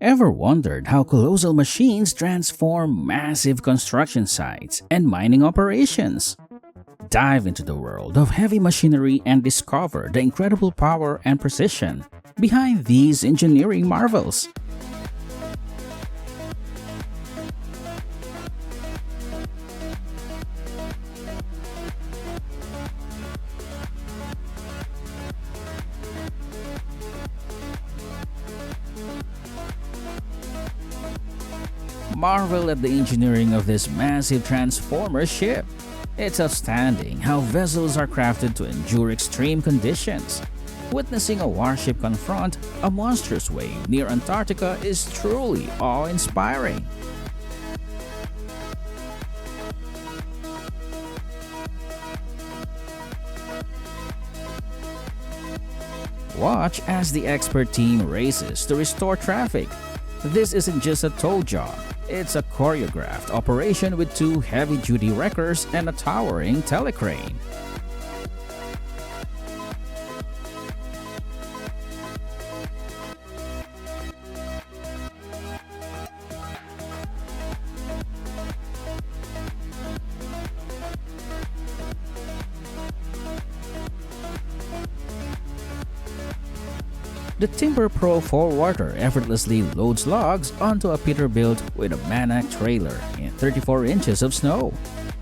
Ever wondered how colossal machines transform massive construction sites and mining operations? Dive into the world of heavy machinery and discover the incredible power and precision behind these engineering marvels. Marvel at the engineering of this massive transformer ship. It's outstanding how vessels are crafted to endure extreme conditions. Witnessing a warship confront a monstrous wave near Antarctica is truly awe-inspiring. Watch as the expert team races to restore traffic. This isn't just a tow job, it's a choreographed operation with two heavy-duty wreckers and a towering telecrane. The Timber Pro forwarder effortlessly loads logs onto a Peterbilt with a Manac trailer in 34 inches of snow.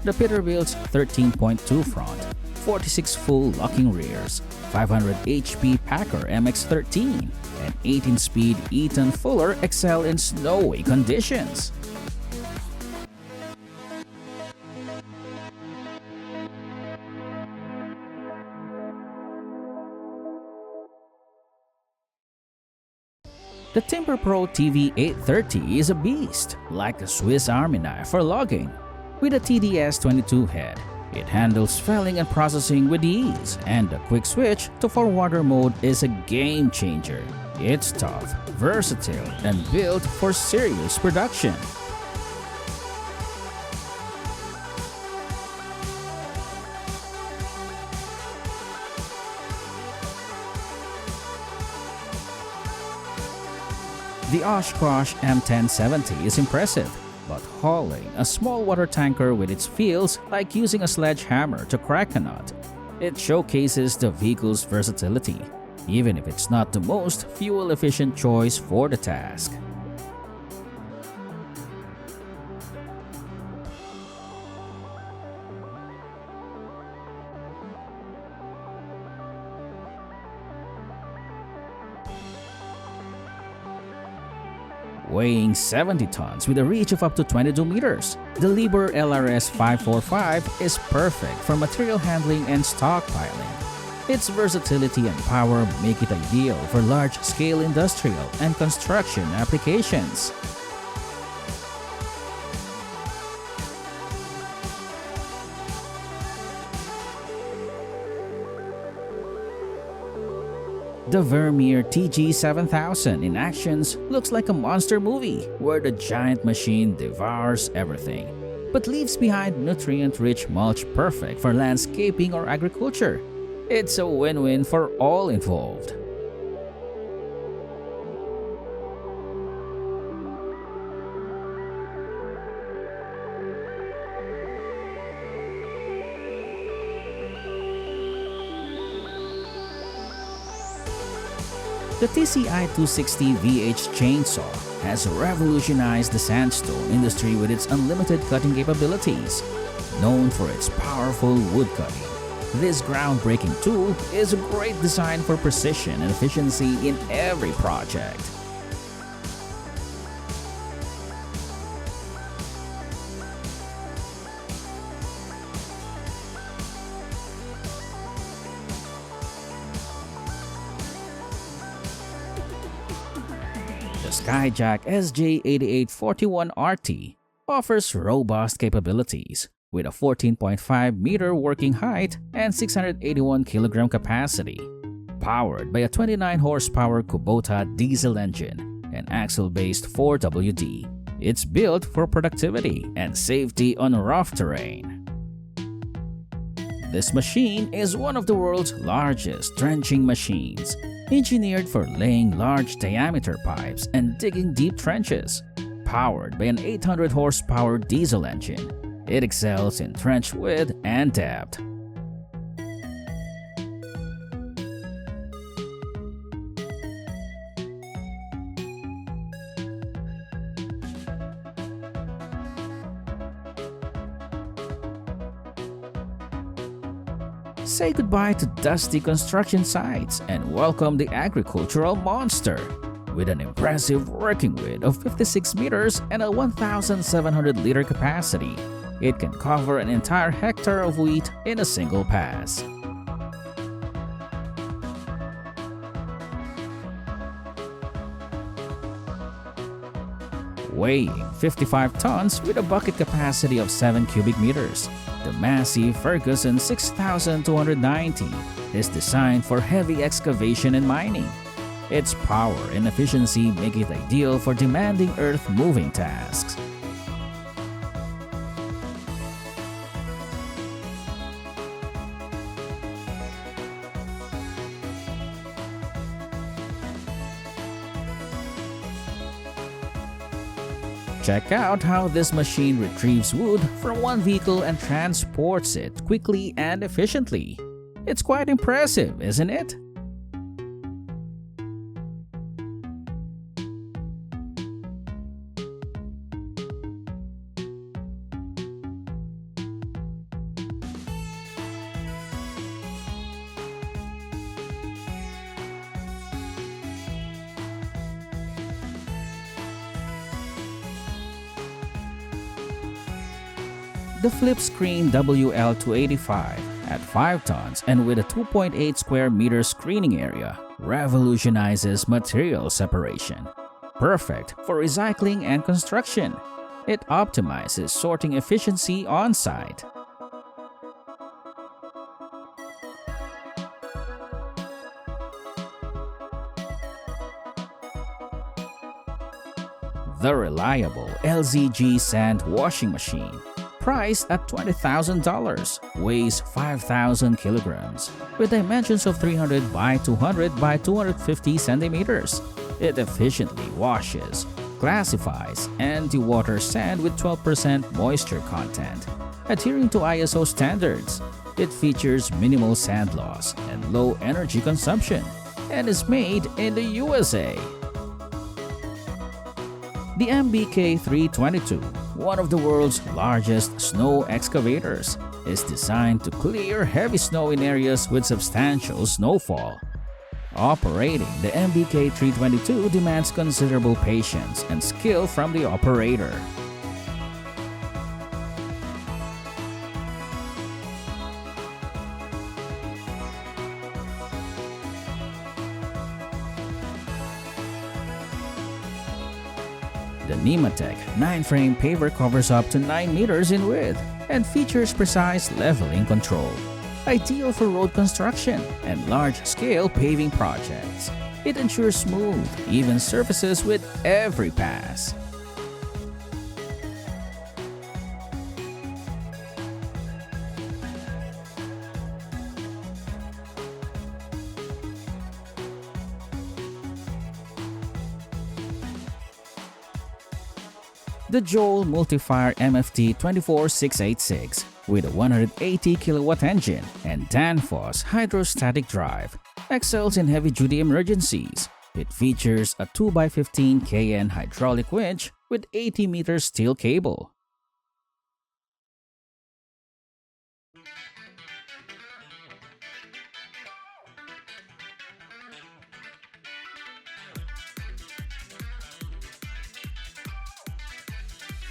The Peterbilt's 13.2 front, 46 full locking rears, 500 HP Packer MX-13, and 18-speed Eaton Fuller excel in snowy conditions. The Timber Pro TV830 is a beast, like a Swiss Army knife for logging. With a TDS-22 head, it handles felling and processing with ease, and the quick switch to forwarder mode is a game changer. It's tough, versatile, and built for serious production. The Oshkosh M1070 is impressive, but hauling a small water tanker with its feels like using a sledgehammer to crack a nut. It showcases the vehicle's versatility, even if it's not the most fuel-efficient choice for the task. Weighing 70 tons with a reach of up to 22 meters, the Liebherr LRS 545 is perfect for material handling and stockpiling. Its versatility and power make it ideal for large-scale industrial and construction applications. The Vermeer TG7000 in actions looks like a monster movie where the giant machine devours everything, but leaves behind nutrient-rich mulch perfect for landscaping or agriculture. It's a win-win for all involved. The TCI 260 VH chainsaw has revolutionized the sandstone industry with its unlimited cutting capabilities. Known for its powerful wood cutting, this groundbreaking tool is a great design for precision and efficiency in every project. The Skyjack SJ8841RT offers robust capabilities with a 14.5-meter working height and 681-kilogram capacity. Powered by a 29-horsepower Kubota diesel engine and axle-based 4WD, it's built for productivity and safety on rough terrain. This machine is one of the world's largest trenching machines. Engineered for laying large diameter pipes and digging deep trenches. Powered by an 800 horsepower diesel engine, it excels in trench width and depth. Say goodbye to dusty construction sites and welcome the agricultural monster. With an impressive working width of 56 meters and a 1,700-liter capacity, it can cover an entire hectare of wheat in a single pass. Weighing 55 tons with a bucket capacity of 7 cubic meters, the massive Ferguson 6290 is designed for heavy excavation and mining. Its power and efficiency make it ideal for demanding earth-moving tasks. Check out how this machine retrieves wood from one vehicle and transports it quickly and efficiently. It's quite impressive, isn't it? The flip screen WL285 at 5 tons and with a 2.8 square meter screening area revolutionizes material separation. Perfect for recycling and construction. It optimizes sorting efficiency on site. The reliable LZG sand washing machine, priced at $20,000, weighs 5,000 kilograms, with dimensions of 300 by 200 by 250 centimeters. It efficiently washes, classifies, and dewaters sand with 12% moisture content, adhering to ISO standards. It features minimal sand loss and low energy consumption, and is made in the USA. The MBK 322, one of the world's largest snow excavators, is designed to clear heavy snow in areas with substantial snowfall. Operating the MBK 322 demands considerable patience and skill from the operator. The Nematech 9-frame paver covers up to 9 meters in width and features precise leveling control, ideal for road construction and large-scale paving projects. It ensures smooth, even surfaces with every pass. The Joel Multifier MFT 24686 with a 180 kilowatt engine and Danfoss hydrostatic drive excels in heavy-duty emergencies. It features a 2x15 kN hydraulic winch with 80 meters steel cable.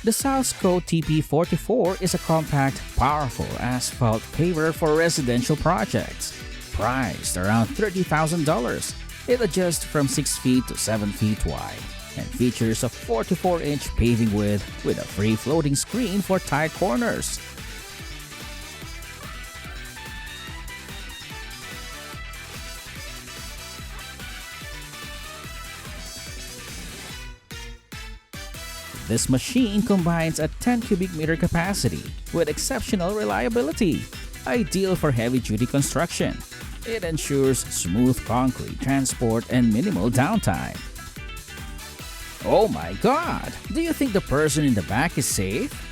The Salsco TP44 is a compact, powerful asphalt paver for residential projects. Priced around $30,000, it adjusts from 6 feet to 7 feet wide and features a 44-inch paving width with a free-floating screen for tight corners. This machine combines a 10 cubic meter capacity with exceptional reliability, ideal for heavy-duty construction. It ensures smooth concrete transport and minimal downtime. Oh my god! Do you think the person in the back is safe?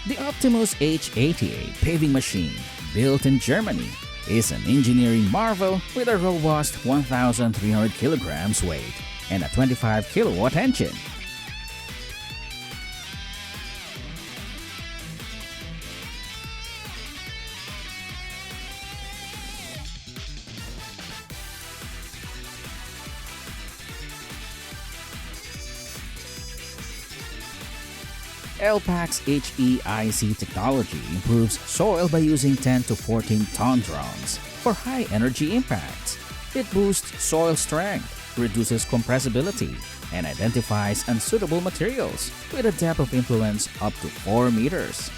The Optimus H88 paving machine, built in Germany, is an engineering marvel with a robust 1,300 kilograms weight and a 25 kilowatt engine. LPAC's HEIC technology improves soil by using 10 to 14 ton drones for high energy impacts. It boosts soil strength, reduces compressibility, and identifies unsuitable materials with a depth of influence up to 4 meters.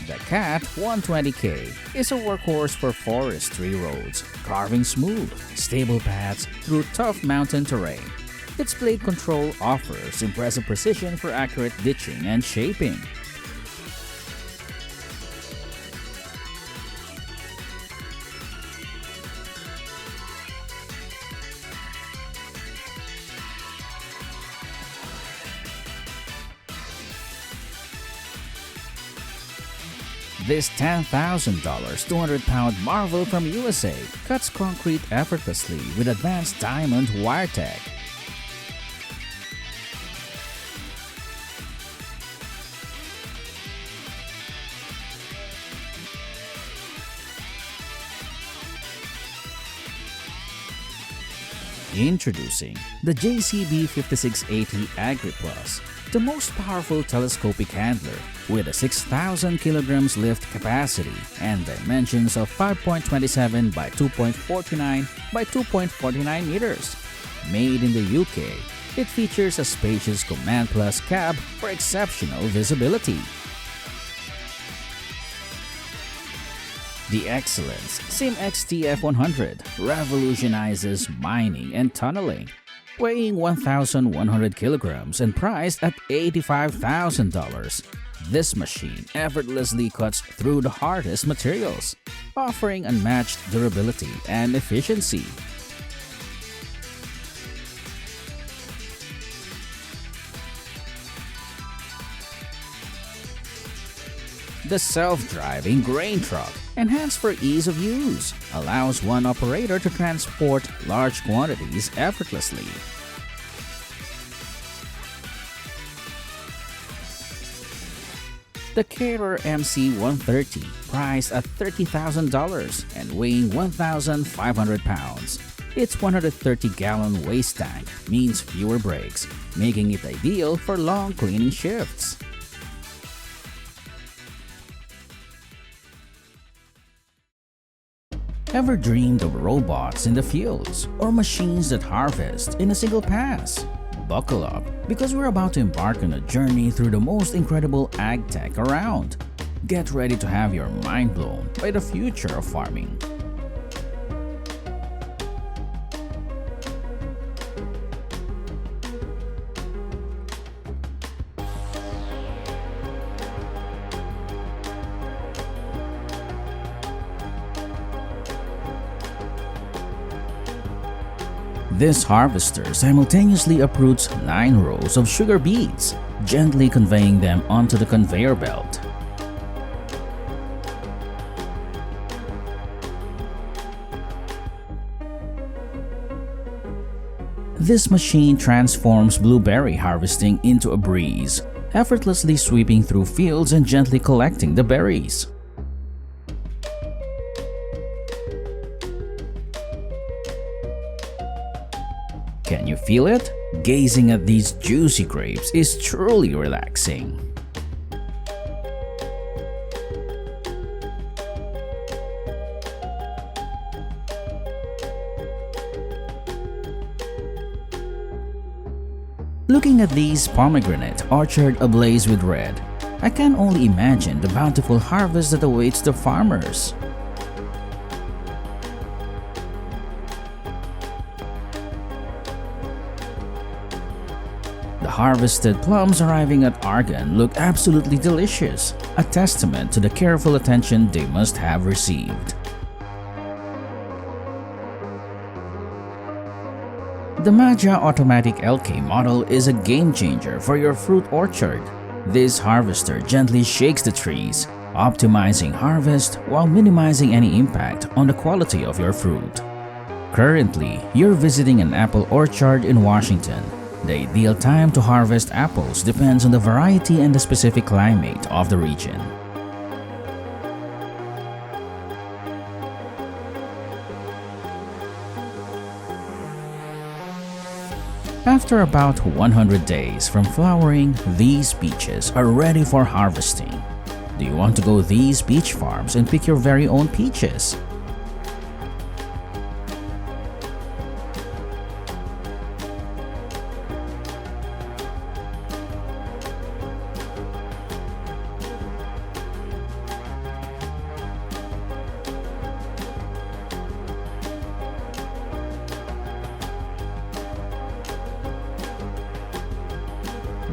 The CAT 120K is a workhorse for forestry roads, carving smooth, stable paths through tough mountain terrain. Its blade control offers impressive precision for accurate ditching and shaping. This $10,000 200-pound marvel from USA cuts concrete effortlessly with advanced diamond wire tech. Introducing the JCB 5680 AgriPlus, the most powerful telescopic handler with a 6,000 kilograms lift capacity and dimensions of 5.27 by 2.49 by 2.49 meters. Made in the UK, it features a spacious Command Plus cab for exceptional visibility. The Excellence SimX TF100 revolutionizes mining and tunneling. Weighing 1,100 kilograms and priced at $85,000, this machine effortlessly cuts through the hardest materials, offering unmatched durability and efficiency. The self-driving grain truck, enhanced for ease of use, allows one operator to transport large quantities effortlessly. The Cater MC130, priced at $30,000 and weighing 1,500 pounds. Its 130-gallon waste tank means fewer breaks, making it ideal for long cleaning shifts. Ever dreamed of robots in the fields or machines that harvest in a single pass? Buckle up, because we're about to embark on a journey through the most incredible ag tech around. Get ready to have your mind blown by the future of farming. This harvester simultaneously uproots 9 rows of sugar beets, gently conveying them onto the conveyor belt. This machine transforms blueberry harvesting into a breeze, effortlessly sweeping through fields and gently collecting the berries. Can you feel it? Gazing at these juicy grapes is truly relaxing. Looking at these pomegranate orchard ablaze with red, I can only imagine the bountiful harvest that awaits the farmers. The harvested plums arriving at Argan look absolutely delicious, a testament to the careful attention they must have received. The Maja Automatic LK model is a game changer for your fruit orchard. This harvester gently shakes the trees, optimizing harvest while minimizing any impact on the quality of your fruit. Currently, you're visiting an apple orchard in Washington. The ideal time to harvest apples depends on the variety and the specific climate of the region. After about 100 days from flowering, these peaches are ready for harvesting. Do you want to go these peach farms and pick your very own peaches?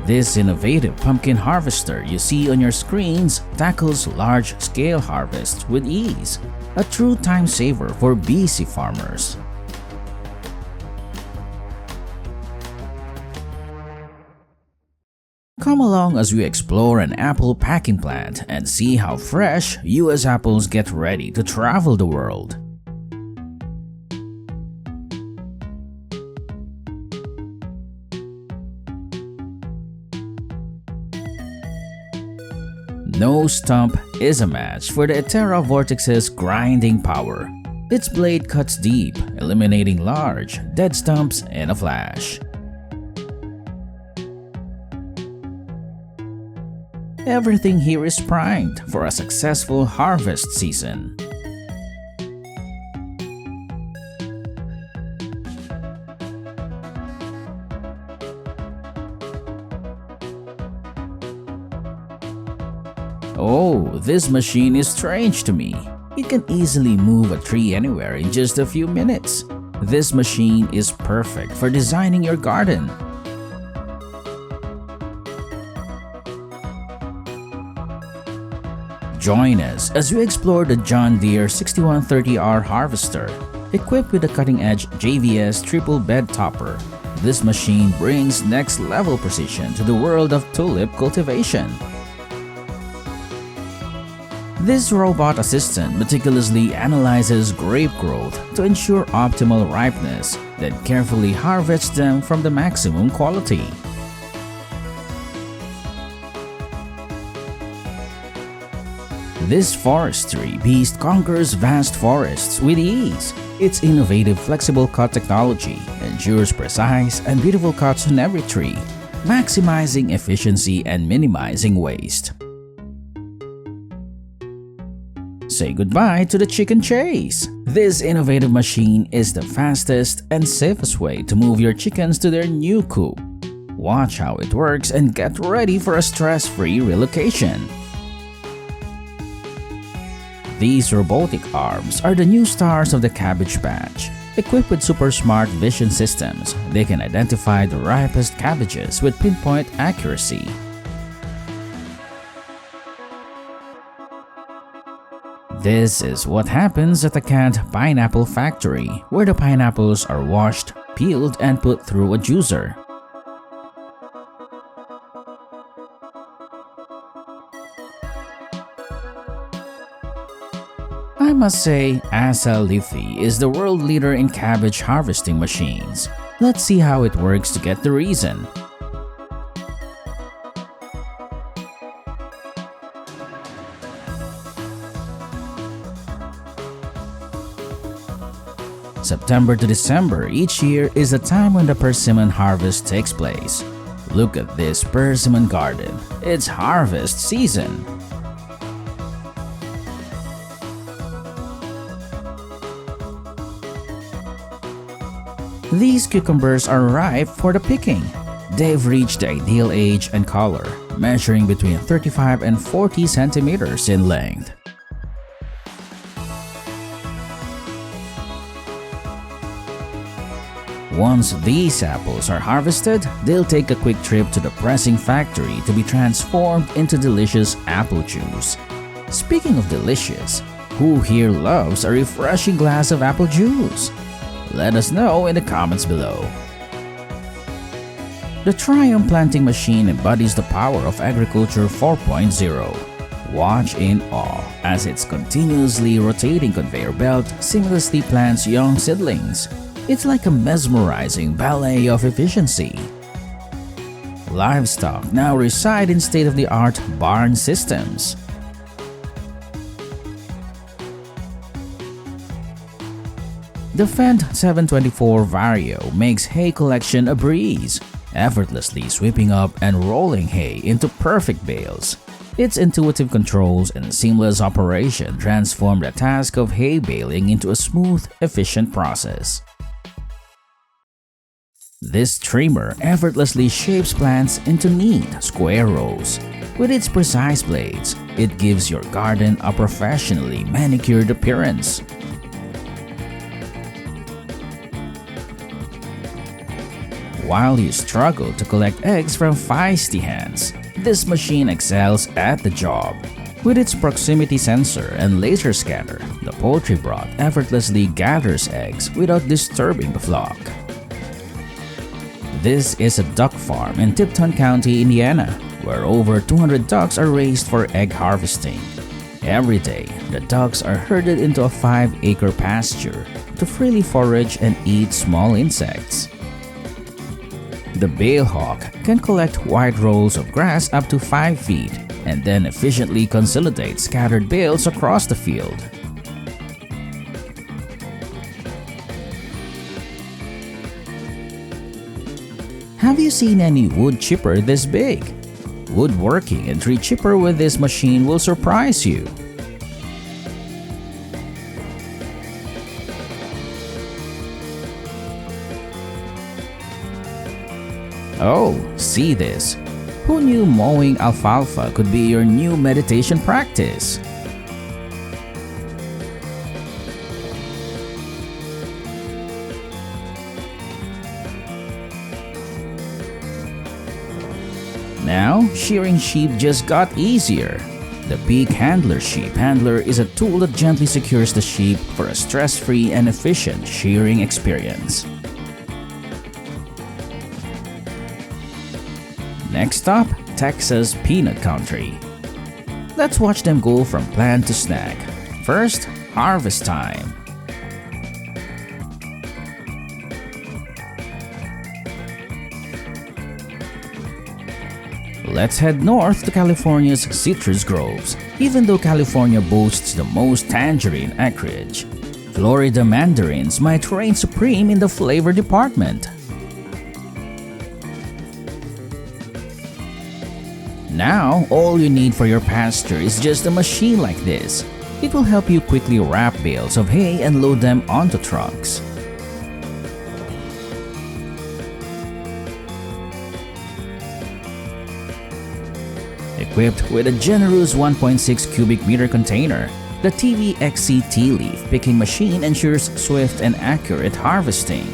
This innovative pumpkin harvester you see on your screens tackles large-scale harvests with ease, a true time saver for busy farmers. Come along as we explore an apple packing plant and see how fresh US apples get ready to travel the world. No stump is a match for the Etera Vortex's grinding power. Its blade cuts deep, eliminating large, dead stumps in a flash. Everything here is primed for a successful harvest season. Oh, this machine is strange to me. It can easily move a tree anywhere in just a few minutes. This machine is perfect for designing your garden. Join us as we explore the John Deere 6130R harvester. Equipped with a cutting-edge JVS triple bed topper, this machine brings next-level precision to the world of tulip cultivation. This robot assistant meticulously analyzes grape growth to ensure optimal ripeness, then carefully harvests them from the maximum quality. This forestry beast conquers vast forests with ease. Its innovative flexible cut technology ensures precise and beautiful cuts on every tree, maximizing efficiency and minimizing waste. Say goodbye to the chicken chase. This innovative machine is the fastest and safest way to move your chickens to their new coop. Watch how it works and get ready for a stress-free relocation. These robotic arms are the new stars of the cabbage patch. Equipped with super smart vision systems, they can identify the ripest cabbages with pinpoint accuracy. This is what happens at the canned pineapple factory, where the pineapples are washed, peeled, and put through a juicer. I must say, Asa Liffey is the world leader in cabbage harvesting machines. Let's see how it works to get the reason. September to December each year is the time when the persimmon harvest takes place. Look at this persimmon garden. It's harvest season. These cucumbers are ripe for the picking. They've reached the ideal age and color, measuring between 35 and 40 centimeters in length. Once these apples are harvested, they'll take a quick trip to the pressing factory to be transformed into delicious apple juice. Speaking of delicious, who here loves a refreshing glass of apple juice? Let us know in the comments below. The Triumph planting machine embodies the power of agriculture 4.0. Watch in awe as its continuously rotating conveyor belt seamlessly plants young seedlings. It's like a mesmerizing ballet of efficiency. Livestock now reside in state-of-the-art barn systems. The Fendt 724 Vario makes hay collection a breeze, effortlessly sweeping up and rolling hay into perfect bales. Its intuitive controls and seamless operation transform the task of hay baling into a smooth, efficient process. This trimmer effortlessly shapes plants into neat, square rows. With its precise blades, it gives your garden a professionally manicured appearance. While you struggle to collect eggs from feisty hens, this machine excels at the job. With its proximity sensor and laser scanner, the poultry broth effortlessly gathers eggs without disturbing the flock. This is a duck farm in Tipton County, Indiana, where over 200 ducks are raised for egg harvesting. Every day, the ducks are herded into a 5-acre pasture to freely forage and eat small insects. The bale hawk can collect wide rolls of grass up to 5 feet and then efficiently consolidate scattered bales across the field. Have you seen any wood chipper this big? Woodworking and tree chipper with this machine will surprise you. Oh, see this! Who knew mowing alfalfa could be your new meditation practice? Now, shearing sheep just got easier. The Peak Handler Sheep Handler is a tool that gently secures the sheep for a stress-free and efficient shearing experience. Next up, Texas Peanut Country. Let's watch them go from plant to snack. First, harvest time. Let's head north to California's citrus groves. Even though California boasts the most tangerine acreage, Florida mandarins might reign supreme in the flavor department. Now, all you need for your pasture is just a machine like this. It will help you quickly wrap bales of hay and load them onto trucks. Equipped with a generous 1.6 cubic meter container, the TVXC tea leaf picking machine ensures swift and accurate harvesting.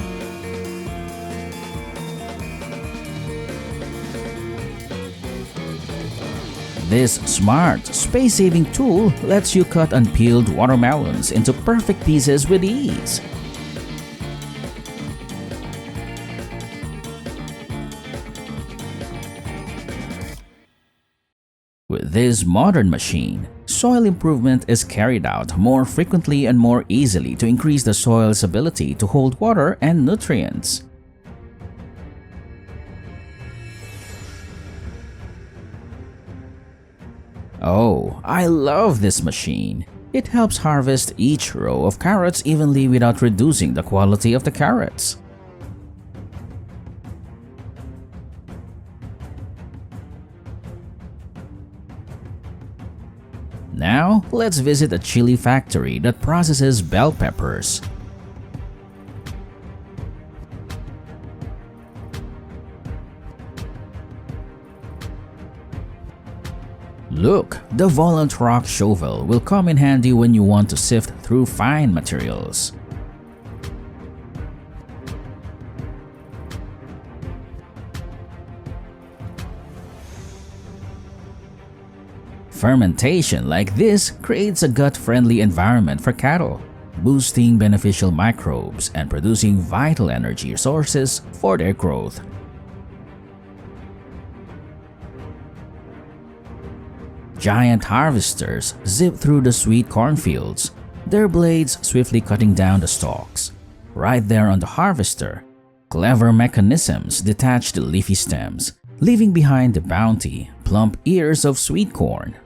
This smart, space-saving tool lets you cut unpeeled watermelons into perfect pieces with ease. With this modern machine, soil improvement is carried out more frequently and more easily to increase the soil's ability to hold water and nutrients. Oh, I love this machine. It helps harvest each row of carrots evenly without reducing the quality of the carrots. Now, let's visit a chili factory that processes bell peppers. Look, the Volant Rock Shovel will come in handy when you want to sift through fine materials. Fermentation like this creates a gut-friendly environment for cattle, boosting beneficial microbes and producing vital energy sources for their growth. Giant harvesters zip through the sweet cornfields, their blades swiftly cutting down the stalks. Right there on the harvester, clever mechanisms detach the leafy stems, leaving behind the bounty, plump ears of sweet corn.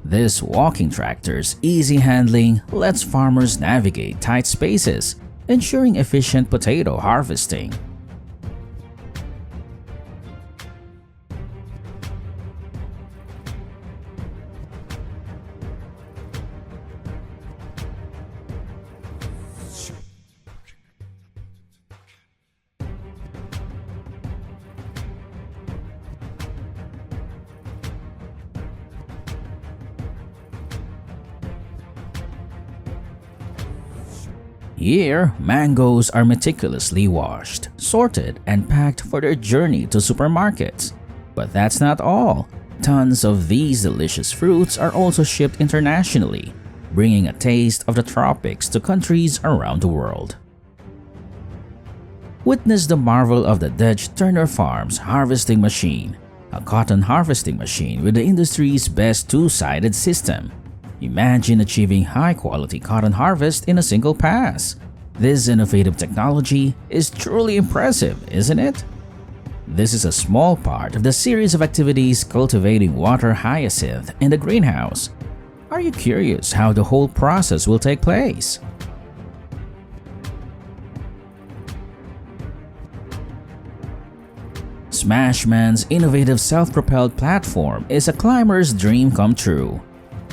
This walking tractor's easy handling lets farmers navigate tight spaces, ensuring efficient potato harvesting. Here, mangoes are meticulously washed, sorted, and packed for their journey to supermarkets. But that's not all. Tons of these delicious fruits are also shipped internationally, bringing a taste of the tropics to countries around the world. Witness the marvel of the Dutch Turner Farms harvesting machine, a cotton harvesting machine with the industry's best two-sided system. Imagine achieving high-quality cotton harvest in a single pass. This innovative technology is truly impressive, isn't it? This is a small part of the series of activities cultivating water hyacinth in the greenhouse. Are you curious how the whole process will take place? Smashman's innovative self-propelled platform is a climber's dream come true.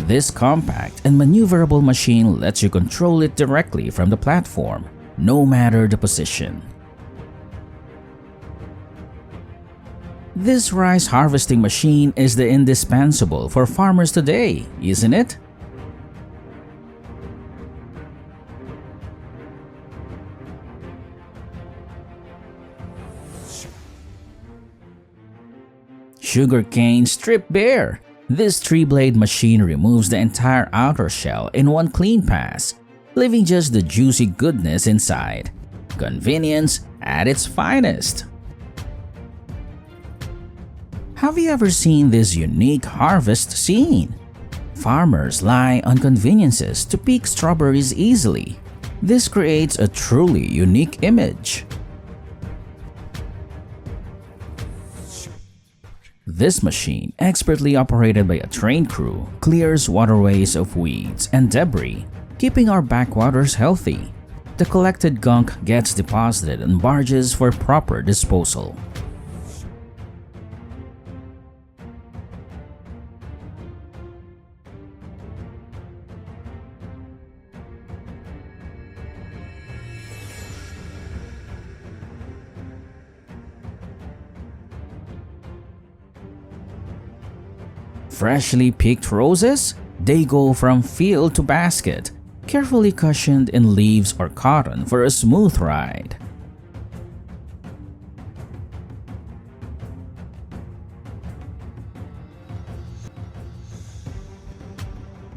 This compact and maneuverable machine lets you control it directly from the platform, no matter the position. This rice harvesting machine is the indispensable for farmers today, isn't it? Sugarcane stripped bare. This three-blade machine removes the entire outer shell in one clean pass, leaving just the juicy goodness inside. Convenience at its finest. Have you ever seen this unique harvest scene? Farmers rely on conveniences to pick strawberries easily. This creates a truly unique image. This machine, expertly operated by a trained crew, clears waterways of weeds and debris, keeping our backwaters healthy. The collected gunk gets deposited on barges for proper disposal. Freshly picked roses? They go from field to basket, carefully cushioned in leaves or cotton for a smooth ride.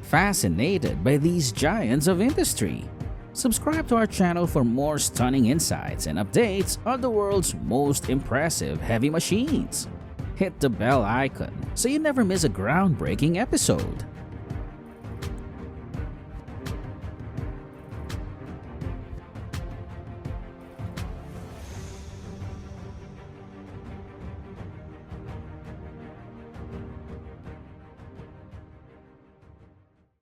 Fascinated by these giants of industry? Subscribe to our channel for more stunning insights and updates on the world's most impressive heavy machines. Hit the bell icon so you never miss a groundbreaking episode.